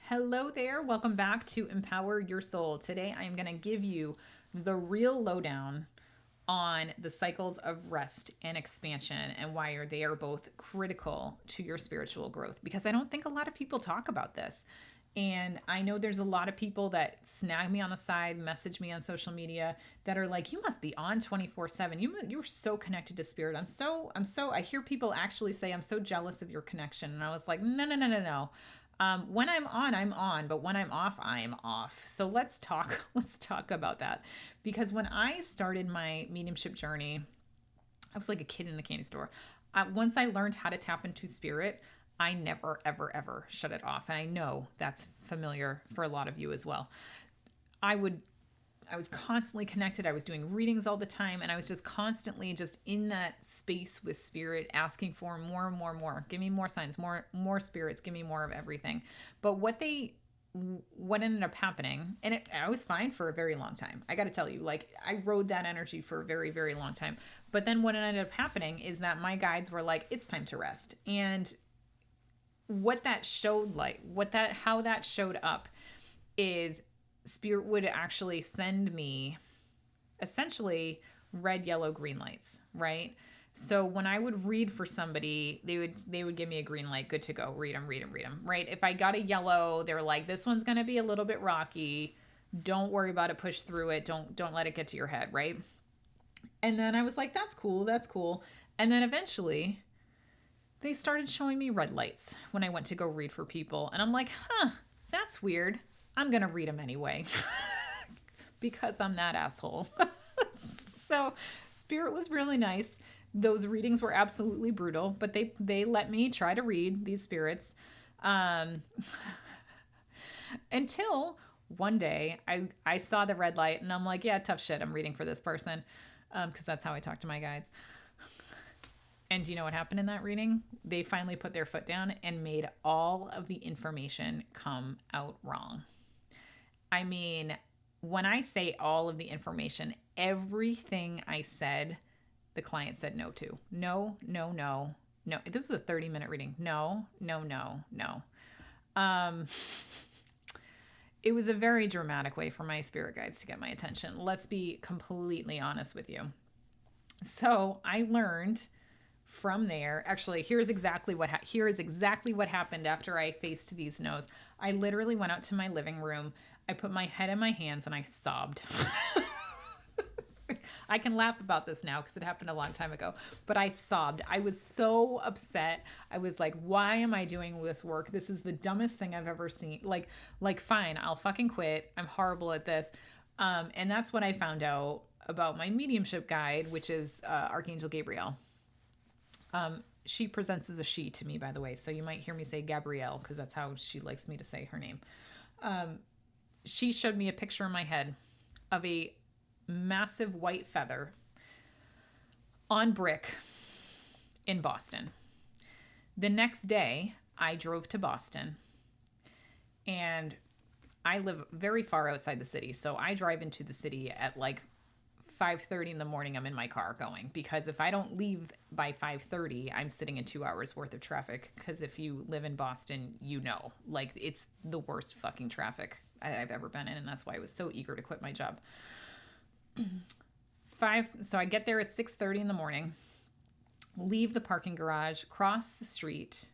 Hello there. Welcome back to Empower Your Soul. Today I am going to give you the real lowdown on the cycles of rest and expansion and why they are both critical to your spiritual growth, because I don't think a lot of people talk about this. And I know there's a lot of people that snag me on the side, message me on social media that are like, you must be on 24/7. You're so connected to spirit. I hear people actually say, I'm so jealous of your connection. And I was like, no, no, no, no, no. When I'm on, but when I'm off, I'm off. So let's talk about that. Because when I started my mediumship journey, I was like a kid in a candy store. Once I learned how to tap into spirit, I never, ever, ever shut it off. And I know that's familiar for a lot of you as well. I was constantly connected. I was doing readings all the time. And I was just constantly just in that space with spirit, asking for more and more and more. Give me more signs, more spirits, give me more of everything. But what ended up happening, and I was fine for a very long time. I got to tell you, like, I rode that energy for a very, very long time. But then what ended up happening is that my guides were like, it's time to rest. And how that showed up is spirit would actually send me essentially red, yellow, green lights, right? So when I would read for somebody, they would give me a green light, good to go, read them, right? If I got a yellow, they're like, this one's going to be a little bit rocky. Don't worry about it, push through it. Don't let it get to your head, right? And then I was like, that's cool. And then eventually they started showing me red lights when I went to go read for people. And I'm like, that's weird. I'm going to read them anyway because I'm that asshole. So spirit was really nice. Those readings were absolutely brutal, but they let me try to read these spirits until one day I saw the red light and I'm like, yeah, tough shit. I'm reading for this person because that's how I talk to my guides. And do you know what happened in that reading? They finally put their foot down and made all of the information come out wrong. I mean, when I say all of the information, everything I said, the client said no to. No, no, no, no. This is a 30-minute reading. No, no, no, no. It was a very dramatic way for my spirit guides to get my attention. Let's be completely honest with you. So I learned from there, actually, here is exactly what happened after I faced these no's. I literally went out to my living room. I put my head in my hands and I sobbed. I can laugh about this now because it happened a long time ago, but I sobbed. I was so upset. I was like, why am I doing this work? This is the dumbest thing I've ever seen. Like fine, I'll fucking quit. I'm horrible at this. And that's what I found out about my mediumship guide, which is Archangel Gabrielle. She presents as a she to me, by the way. So you might hear me say Gabrielle because that's how she likes me to say her name. She showed me a picture in my head of a massive white feather on brick in Boston. The next day, I drove to Boston, and I live very far outside the city. So I drive into the city at like 5:30 in the morning. I'm in my car going, because if I don't leave by 5:30, I'm sitting in 2 hours worth of traffic. Because if you live in Boston, you know, like, it's the worst fucking traffic I've ever been in. And that's why I was so eager to quit my job. So I get there at 6:30 in the morning, leave the parking garage, cross the street.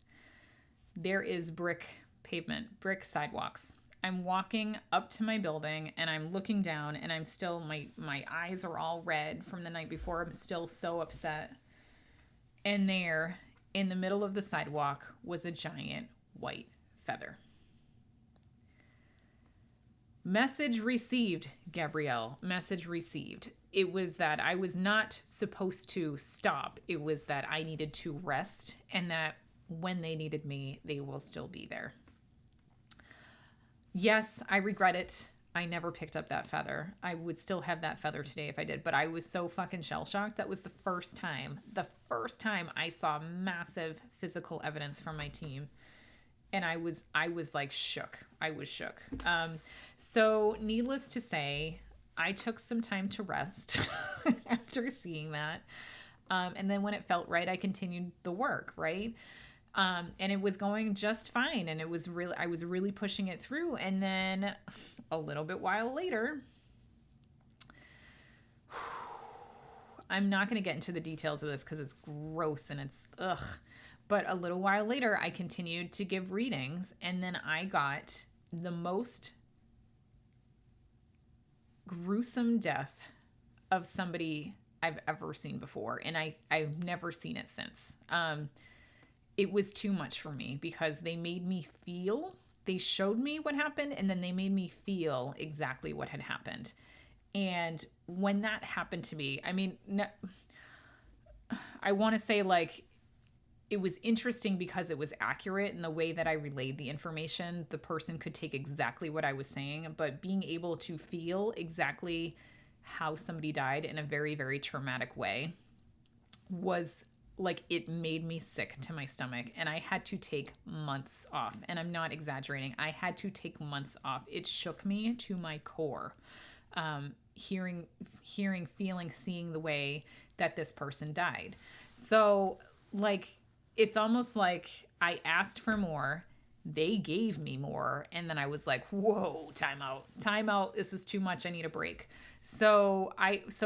There is brick pavement, brick sidewalks. I'm walking up to my building and I'm looking down and I'm still, my eyes are all red from the night before. I'm still so upset. And there, in the middle of the sidewalk, was a giant white feather. Message received, Gabrielle. Message received. It was that I was not supposed to stop. It was that I needed to rest, and that when they needed me, they will still be there. Yes, I regret it. I never picked up that feather. I would still have that feather today if I did, but I was so fucking shell-shocked. That was the first time I saw massive physical evidence from my team. And I was like shook. I was shook. So needless to say, I took some time to rest after seeing that. And then when it felt right, I continued the work, right? And it was going just fine. And I was really pushing it through. And then a little bit while later, I'm not going to get into the details of this because it's gross and it's ugh. But a little while later, I continued to give readings, and then I got the most gruesome death of somebody I've ever seen before, and I've never seen it since. It was too much for me because they showed me what happened, and then they made me feel exactly what had happened. And when that happened to me, I mean, I want to say like, it was interesting because it was accurate in the way that I relayed the information. The person could take exactly what I was saying, but being able to feel exactly how somebody died in a very, very traumatic way was like, it made me sick to my stomach, and I had to take months off. And I'm not exaggerating. I had to take months off. It shook me to my core. Hearing, feeling, seeing the way that this person died. So like, it's almost like I asked for more, they gave me more, and then I was like, whoa, time out. This is too much. I need a break. So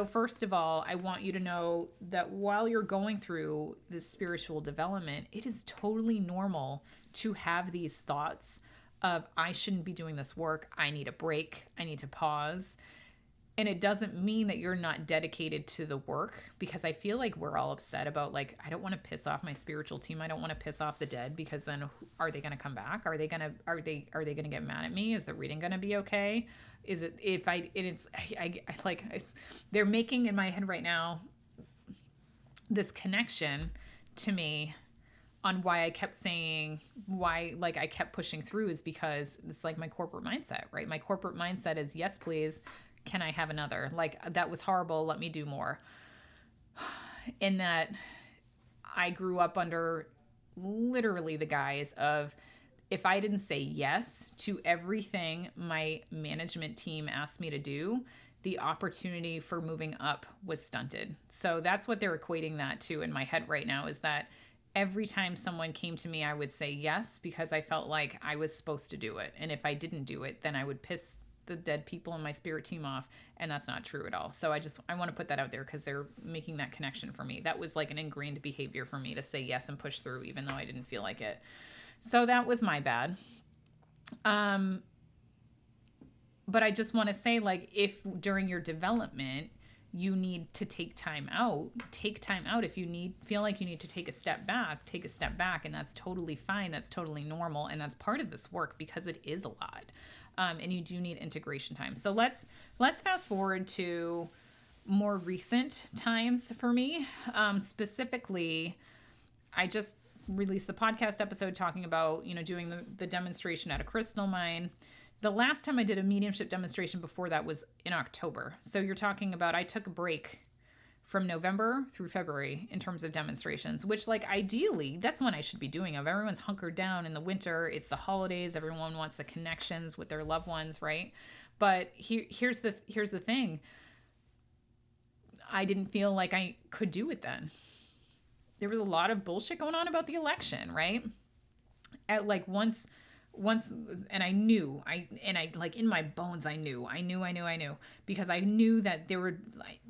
first of all, I want you to know that while you're going through this spiritual development, it is totally normal to have these thoughts of, I shouldn't be doing this work. I need a break. I need to pause. And it doesn't mean that you're not dedicated to the work, because I feel like we're all upset about like, I don't want to piss off my spiritual team. I don't want to piss off the dead, because then are they going to come back? Are they going to get mad at me? Is the reading going to be okay? Is it, if I, and it's, I like, it's, they're making in my head right now this connection to me on why I kept saying, why like I kept pushing through, is because it's like my corporate mindset, right? My corporate mindset is, yes, please. Can I have another? Like, that was horrible. Let me do more. In that I grew up under literally the guise of, if I didn't say yes to everything my management team asked me to do, the opportunity for moving up was stunted. So that's what they're equating that to in my head right now, is that every time someone came to me, I would say yes, because I felt like I was supposed to do it. And if I didn't do it, then I would piss the dead people in my spirit team off, and that's not true at all. So I want to put that out there, because they're making that connection for me. That was like an ingrained behavior for me, to say yes and push through even though I didn't feel like it. So that was my bad. But I just want to say, like, if during your development you need to take time out. If you feel like you need to take a step back, and that's totally fine. That's totally normal, and that's part of this work, because it is a lot. And you do need integration time. So let's fast forward to more recent times for me. Specifically, I just released the podcast episode talking about, doing the demonstration at a crystal mine. The last time I did a mediumship demonstration before that was in October. So you're talking about, I took a break from November through February in terms of demonstrations, which, like, ideally that's when I should be doing them. Everyone's hunkered down in the winter. It's the holidays. Everyone wants the connections with their loved ones, right? But here's the thing. I didn't feel like I could do it then. There was a lot of bullshit going on about the election, right? At like once, and I knew, like in my bones, I knew, because I knew that there were like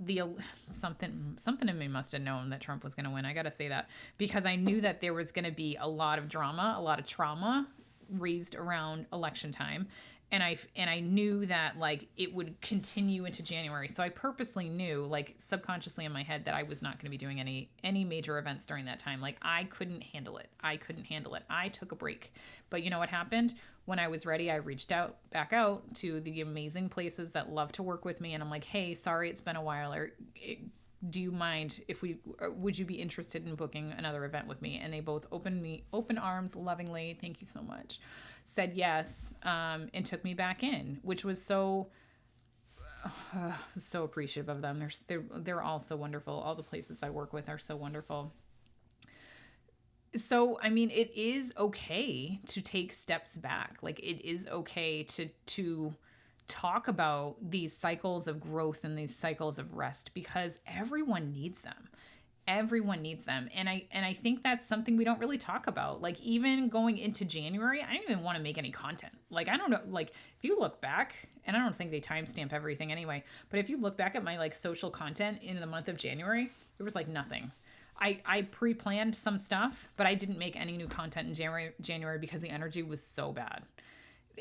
something in me must have known that Trump was going to win. I got to say that, because I knew that there was going to be a lot of drama, a lot of trauma raised around election time. And I knew that like it would continue into January. So I purposely knew, like subconsciously in my head, that I was not going to be doing any major events during that time. Like I couldn't handle it. I took a break. But you know what happened? When I was ready, I reached back out to the amazing places that love to work with me. And I'm like, hey, sorry, it's been a while. Do you mind would you be interested in booking another event with me? And they both open arms, lovingly, thank you so much, said yes, and took me back in, which was so appreciative of them. They're all so wonderful. All the places I work with are so wonderful. So, I mean, it is okay to take steps back. Like it is okay to talk about these cycles of growth and these cycles of rest, because everyone needs them. Everyone needs them. And I think that's something we don't really talk about. Like, even going into January, I didn't even want to make any content. Like, I don't know, like, if you look back, and I don't think they timestamp everything anyway, but if you look back at my like social content in the month of January, there was like nothing. I pre-planned some stuff, but I didn't make any new content in January because the energy was so bad.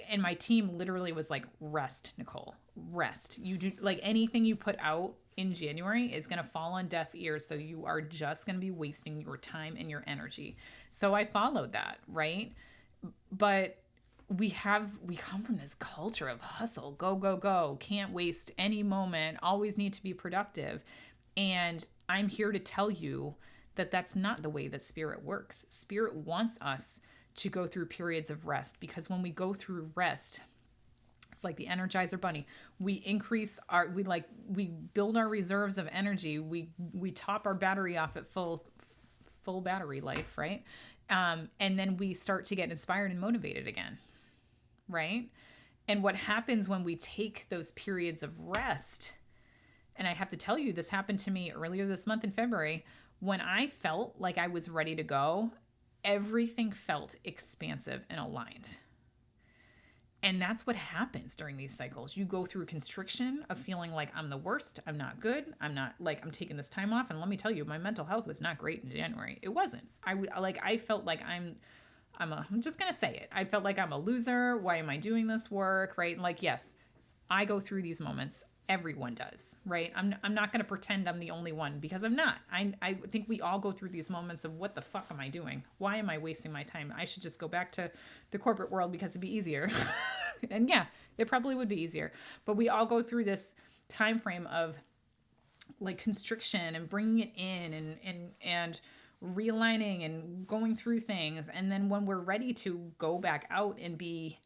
And my team literally was like, rest, Nicole, rest. You do, like, anything you put out in January is going to fall on deaf ears. So you are just going to be wasting your time and your energy. So I followed that, right? But we come from this culture of hustle, go, go, go, can't waste any moment, always need to be productive. And I'm here to tell you that that's not the way that spirit works. Spirit wants us to go through periods of rest, because when we go through rest, it's like the Energizer Bunny. We increase we build our reserves of energy. We top our battery off at full battery life, right? And then we start to get inspired and motivated again, right? And what happens when we take those periods of rest, and I have to tell you, this happened to me earlier this month in February, when I felt like I was ready to go, everything felt expansive and aligned. And that's what happens during these cycles. You go through constriction of feeling like, I'm the worst, I'm not good, I'm taking this time off. And let me tell you, my mental health was not great in January. It wasn't. I felt like I'm just going to say it. I felt like I'm a loser. Why am I doing this work? Right? Like, yes, I go through these moments. Everyone does, right? I'm not going to pretend I'm the only one, because I'm not. I think we all go through these moments of, what the fuck am I doing? Why am I wasting my time? I should just go back to the corporate world because it'd be easier. And yeah, it probably would be easier. But we all go through this time frame of like constriction and bringing it in and realigning and going through things. And then when we're ready to go back out and be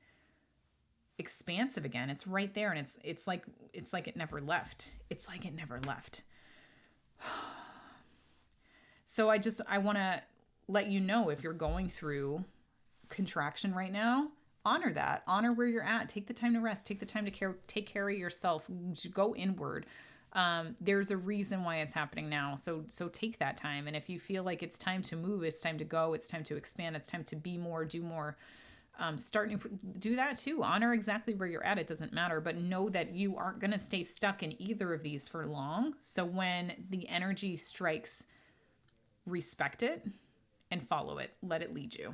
expansive again, it's right there, and it's like it never left. It's like it never left. So I want to let you know, if you're going through contraction right now, honor that. Honor where you're at. Take the time to rest. Take the time to take care of yourself. Go inward. There's a reason why it's happening now. So take that time. And if you feel like it's time to move, it's time to go, it's time to expand, it's time to be more, do more, do that too. Honor exactly where you're at. It doesn't matter, but know that you aren't going to stay stuck in either of these for long. So when the energy strikes, respect it and follow it. Let it lead you.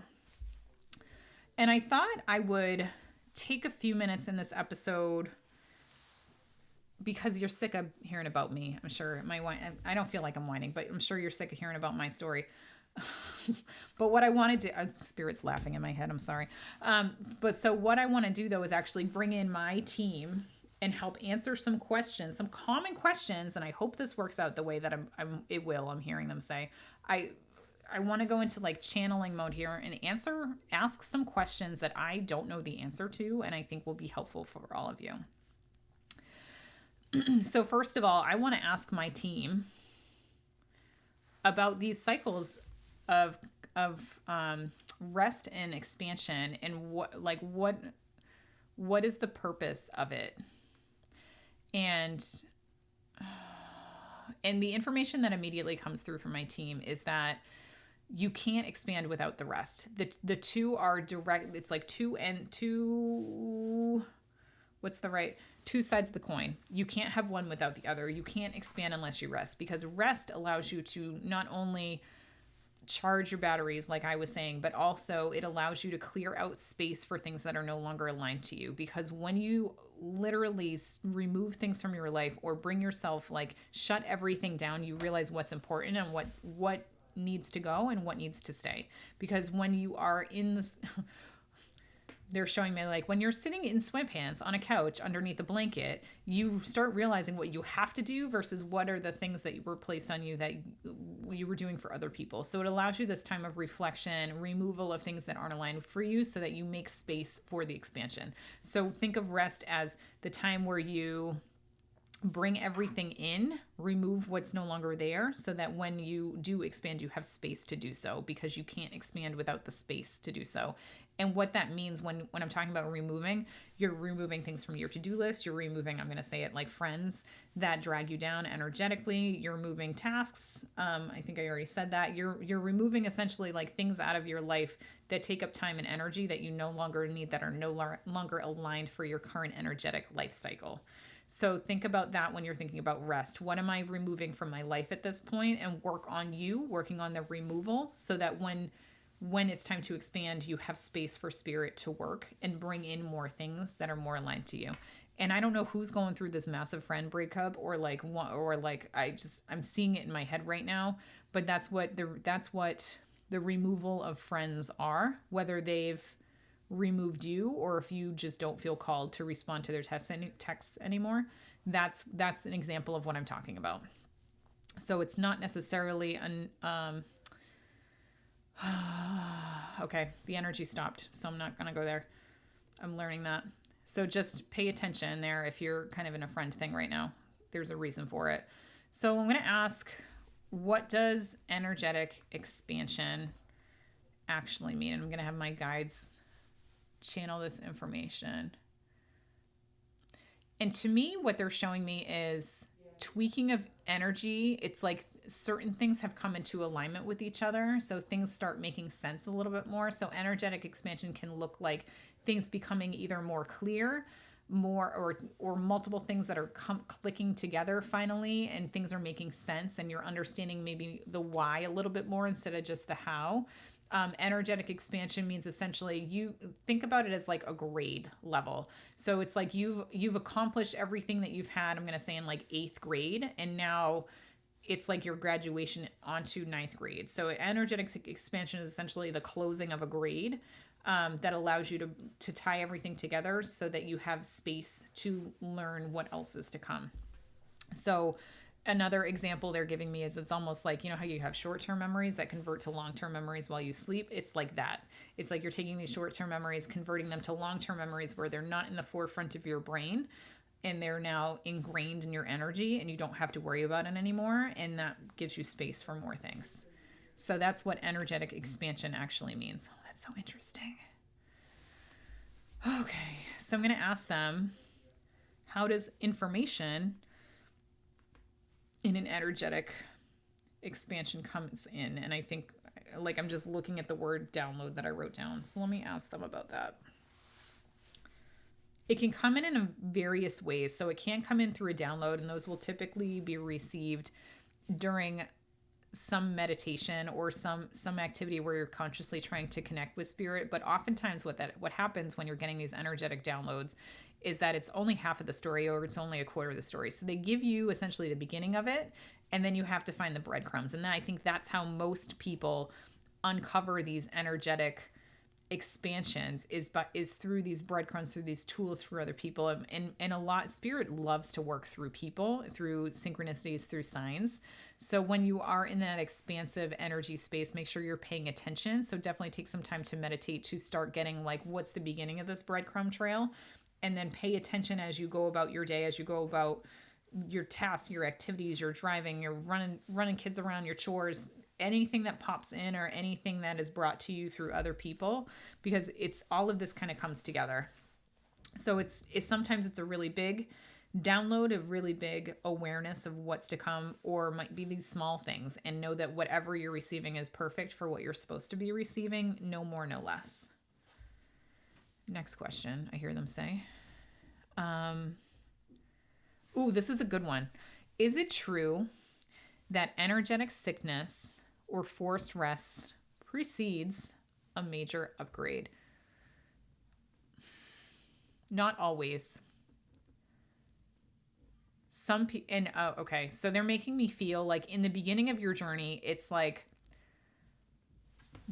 And I thought I would take a few minutes in this episode, because you're sick of hearing about me. I'm sure I don't feel like I'm whining, but I'm sure you're sick of hearing about my story. But what I want to do, Spirit's laughing in my head, I'm sorry. So what I want to do though is actually bring in my team and help answer some questions, some common questions. And I hope this works out the way that it will. I'm hearing them say, I want to go into like channeling mode here and ask some questions that I don't know the answer to, and I think will be helpful for all of you. So first of all, I want to ask my team about these cycles of rest and expansion, and what is the purpose of it? And the information that immediately comes through from my team is that you can't expand without the rest. The two are direct. It's like two sides of the coin. You can't have one without the other. You can't expand unless you rest, because rest allows you to not only charge your batteries, like I was saying, but also it allows you to clear out space for things that are no longer aligned to you. Because when you literally remove things from your life, or bring yourself, like, shut everything down, you realize what's important and what needs to go and what needs to stay. Because when you are in this they're showing me, like, when you're sitting in sweatpants on a couch underneath a blanket, you start realizing what you have to do versus what are the things that were placed on you that you were doing for other people. So it allows you this time of reflection, removal of things that aren't aligned for you, so that you make space for the expansion. So think of rest as the time where you bring everything in, remove what's no longer there, so that when you do expand, you have space to do so, because you can't expand without the space to do so. And what that means when I'm talking about removing, you're removing things from your to-do list. You're removing, I'm going to say it like friends that drag you down energetically. You're removing tasks. I think I already said that. You're removing essentially like things out of your life that take up time and energy that you no longer need, that are no longer aligned for your current energetic life cycle. So think about that when you're thinking about rest. What am I removing from my life at this point? And work on you, working on the removal, so that when it's time to expand, you have space for spirit to work and bring in more things that are more aligned to you. And I don't know who's going through this massive friend breakup, or like I'm seeing it in my head right now, but that's what the removal of friends are, whether they've removed you or if you just don't feel called to respond to their texts anymore. That's an example of what I'm talking about. So it's not necessarily okay, the energy stopped, so I'm not going to go there. I'm learning that. So just pay attention there if you're kind of in a friend thing right now. There's a reason for it. So I'm going to ask, what does energetic expansion actually mean? And I'm going to have my guides channel this information. And to me, what they're showing me is tweaking of energy. It's like certain things have come into alignment with each other, so things start making sense a little bit more. So energetic expansion can look like things becoming either more clear, more or multiple things that are clicking together finally, and things are making sense, and you're understanding maybe the why a little bit more instead of just the how. Energetic expansion means essentially, you think about it as like a grade level. So it's like you've accomplished everything that you've had, I'm going to say in like 8th grade, and now it's like your graduation onto 9th grade. So energetic expansion is essentially the closing of a grade, that allows you to tie everything together so that you have space to learn what else is to come. So another example they're giving me is, it's almost like, you know how you have short-term memories that convert to long-term memories while you sleep? It's like that. It's like you're taking these short-term memories, converting them to long-term memories where they're not in the forefront of your brain, and they're now ingrained in your energy, and you don't have to worry about it anymore. And that gives you space for more things. So that's what energetic expansion actually means. Oh, that's so interesting. Okay, so I'm going to ask them, how does information in an energetic expansion comes in? And I think, like, I'm just looking at the word download that I wrote down. So let me ask them about that. It can come in various ways. So it can come in through a download, and those will typically be received during some meditation or some activity where you're consciously trying to connect with spirit. But oftentimes what happens when you're getting these energetic downloads is that it's only half of the story, or it's only a quarter of the story. So they give you essentially the beginning of it, and then you have to find the breadcrumbs. And I think that's how most people uncover these energetic expansions, is through these breadcrumbs, through these tools for other people. And a lot, spirit loves to work through people, through synchronicities, through signs. So when you are in that expansive energy space, make sure you're paying attention. So definitely take some time to meditate, to start getting like, what's the beginning of this breadcrumb trail? And then pay attention as you go about your day, as you go about your tasks, your activities, you're driving, you're running kids around, your chores, anything that pops in, or anything that is brought to you through other people, because it's all of this kind of comes together. So it's sometimes it's a really big download, a really big awareness of what's to come, or might be these small things, and know that whatever you're receiving is perfect for what you're supposed to be receiving, no more, no less. Next question, I hear them say. This is a good one. Is it true that energetic sickness or forced rest precedes a major upgrade? Not always. Okay, so they're making me feel like in the beginning of your journey, it's like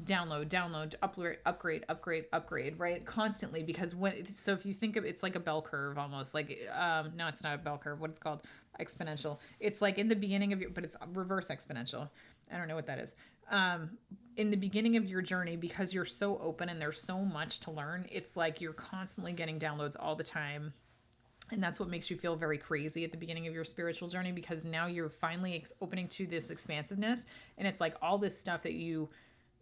download, upgrade, right? Constantly, because so if you think of it's like a bell curve almost, like, no, it's not a bell curve. What it's called? Exponential. It's like in the beginning of but it's reverse exponential. I don't know what that is. In the beginning of your journey, because you're so open and there's so much to learn, it's like you're constantly getting downloads all the time. And that's what makes you feel very crazy at the beginning of your spiritual journey, because now you're finally opening to this expansiveness. And it's like all this stuff that you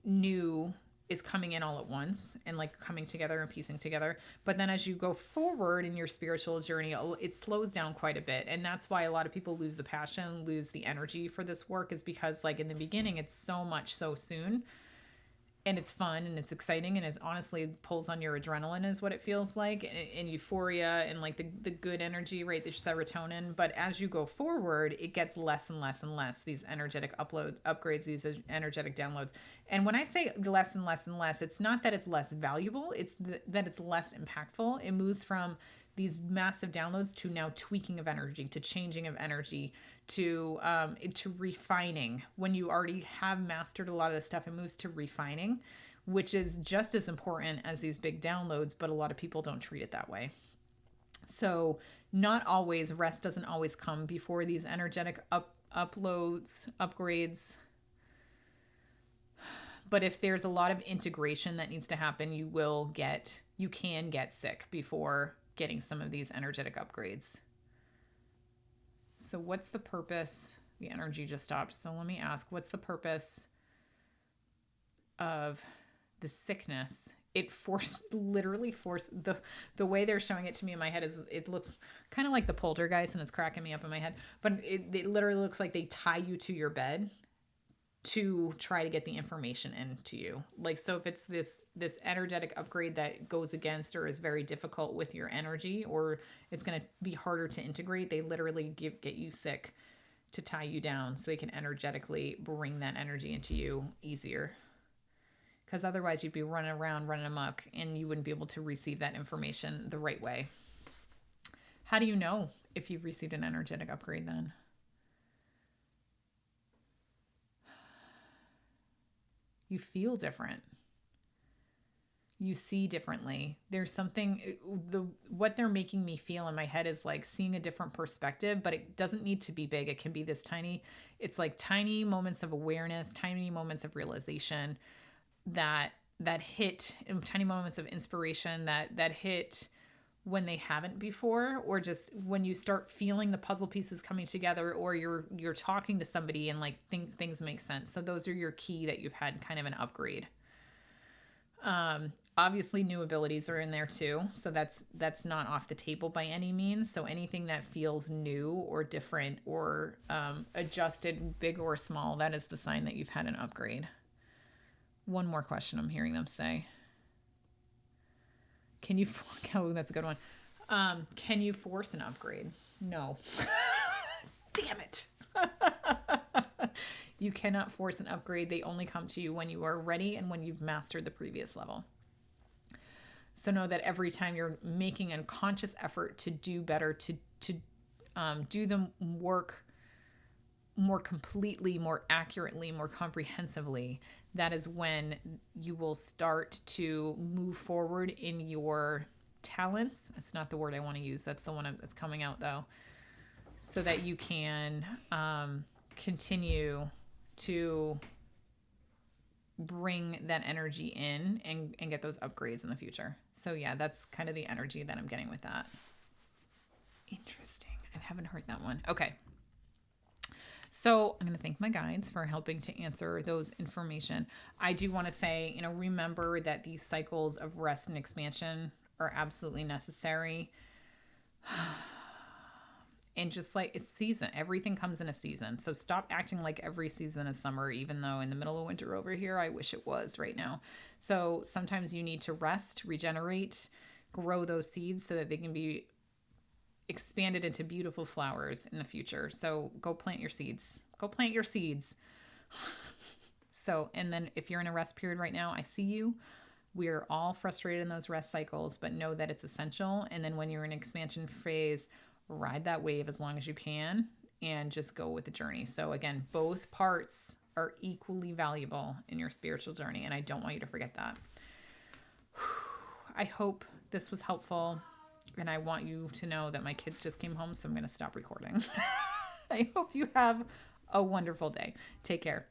knew is coming in all at once and like coming together and piecing together. But then as you go forward in your spiritual journey, it slows down quite a bit. And that's why a lot of people lose the passion, lose the energy for this work, is because like in the beginning, it's so much so soon. And it's fun and it's exciting and it honestly pulls on your adrenaline is what it feels like, and euphoria and like the good energy, right? The serotonin. But as you go forward, it gets less and less and less, these energetic upgrades, these energetic downloads. And when I say less and less and less, it's not that it's less valuable. It's that it's less impactful. It moves from these massive downloads to now tweaking of energy, to changing of energy, to refining. When you already have mastered a lot of this stuff, it moves to refining, which is just as important as these big downloads, but a lot of people don't treat it that way. So not always, rest doesn't always come before these energetic uploads, upgrades. But if there's a lot of integration that needs to happen, you can get sick before getting some of these energetic upgrades. So what's the purpose? The energy just stopped. So let me ask, what's the purpose of the sickness? It literally forced the way they're showing it to me in my head is it looks kind of like the poltergeist, and it's cracking me up in my head. But it literally looks like they tie you to your bed to try to get the information into you. Like, so if it's this energetic upgrade that goes against or is very difficult with your energy, or it's going to be harder to integrate, they literally get you sick to tie you down so they can energetically bring that energy into you easier. Because otherwise you'd be running around, running amok, and you wouldn't be able to receive that information the right way. How do you know if you've received an energetic upgrade then? You feel different. You see differently. There's something, what they're making me feel in my head is like seeing a different perspective, but it doesn't need to be big. It can be this tiny, it's like tiny moments of awareness, tiny moments of realization that hit, tiny moments of inspiration that hit when they haven't before, or just when you start feeling the puzzle pieces coming together, or you're talking to somebody and like things make sense. So those are your key that you've had kind of an upgrade. Obviously new abilities are in there too. So that's not off the table by any means. So anything that feels new or different or adjusted, big or small, that is the sign that you've had an upgrade. One more question I'm hearing them say. Oh, that's a good one. Can you force an upgrade? No. Damn it. You cannot force an upgrade. They only come to you when you are ready and when you've mastered the previous level. So know that every time you're making a conscious effort to do better, to do the work more completely, more accurately, more comprehensively, that is when you will start to move forward in your talents. That's not the word I want to use. That's the one that's coming out though. So that you can continue to bring that energy in and get those upgrades in the future. So yeah, that's kind of the energy that I'm getting with that. Interesting. I haven't heard that one. Okay. So I'm going to thank my guides for helping to answer those information. I do want to say, remember that these cycles of rest and expansion are absolutely necessary. And just like it's season, everything comes in a season. So stop acting like every season is summer, even though in the middle of winter over here, I wish it was right now. So sometimes you need to rest, regenerate, grow those seeds so that they can be expanded into beautiful flowers in the future. So go plant your seeds. So, and then if you're in a rest period right now, I see you. We're all frustrated in those rest cycles, but know that it's essential. And then when you're in expansion phase, ride that wave as long as you can and just go with the journey. So again, both parts are equally valuable in your spiritual journey. And I don't want you to forget that. I hope this was helpful. And I want you to know that my kids just came home, so I'm going to stop recording. I hope you have a wonderful day. Take care.